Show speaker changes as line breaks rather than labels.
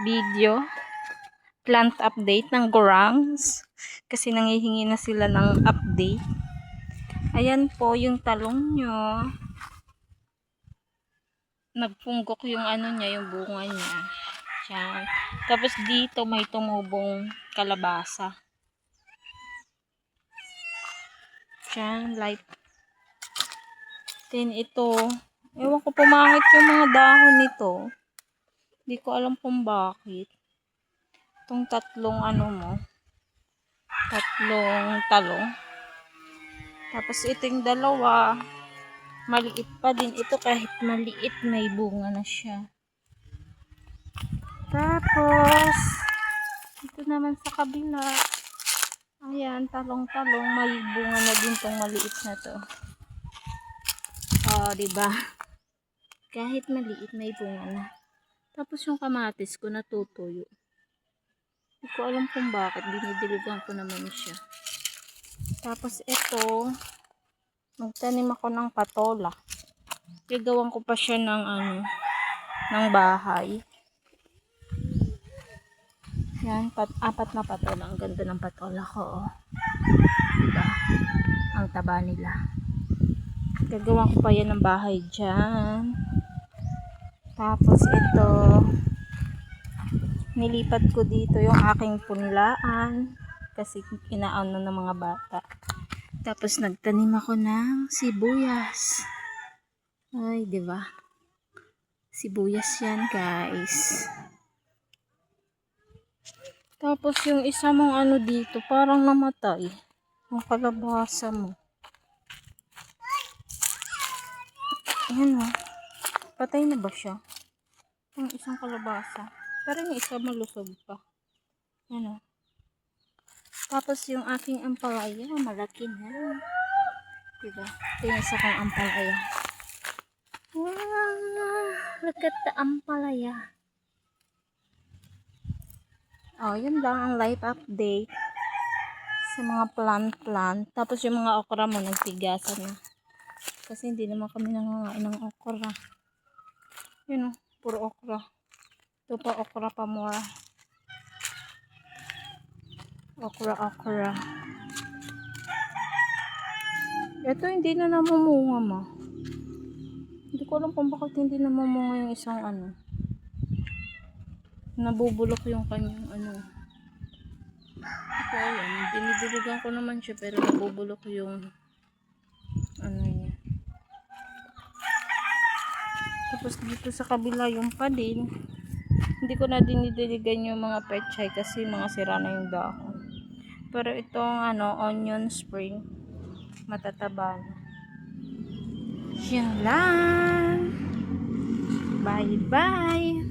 video plant update ng Gorangs kasi nangihingi na sila ng update. Ayan po yung talong nyo. Nagpunggok yung ano niya, yung bunga niya. Yan. Tapos dito may tumubong kalabasa. Yan, light. Then ito, ewan ko pumangit yung mga dahon nito. Hindi ko alam kung bakit. Itong tatlong tatlong talong. Tapos itong dalawa, maliit pa din ito, kahit maliit may bunga na siya. Tapos ito naman sa kabila, ayan, talong-talong, may bunga na din tong maliit na to. Oh, diba? Kahit maliit may bunga na. Tapos yung kamatis ko natutuyo. Hindi ko alam kung bakit, dinidiligan ko naman siya. Tapos ito, magtanim ako ng patola. Gagawan ko pa siya ng bahay. Yan, apat na patola. Ang ganda ng patola ko, oh. Diba? Ang taba nila. Gagawan ko pa yan ng bahay dyan. Tapos ito, nilipat ko dito yung aking punlaan kasi inaano ng mga bata. Tapos nagtanim ako ng sibuyas. Ay, diba? Sibuyas yan, guys. Tapos yung isa mong dito, parang namatay. Yung kalabasa mo. Ayan, oh. Patay na ba siya? Yung isang kalabasa. Pero yung isa malusog pa. Ayan, oh. Tapos yung aking ampalaya, malaki na. Diba? Ito yung isa kong ampalaya. Wow! Look at the ampalaya. Oh, yun lang ang life update sa mga plant. Tapos yung mga okra mo, nagtigasan na. Kasi hindi naman kami nangangain ng okra. Yun, oh, puro okra. Ito pa okra pa more. Okra. Ito hindi na namumunga, ma. Hindi ko alam kung bakit hindi namumunga yung isang nabubulok yung kanyang ito, ayan, dinidiligan ko naman siya pero nabubulok yung niya. Tapos dito sa kabila yung pa din, hindi ko na dinidiligan yung mga pechay kasi mga sira na yung dahon. Pero itong onion spring, matataba na. Yan lang. Bye bye.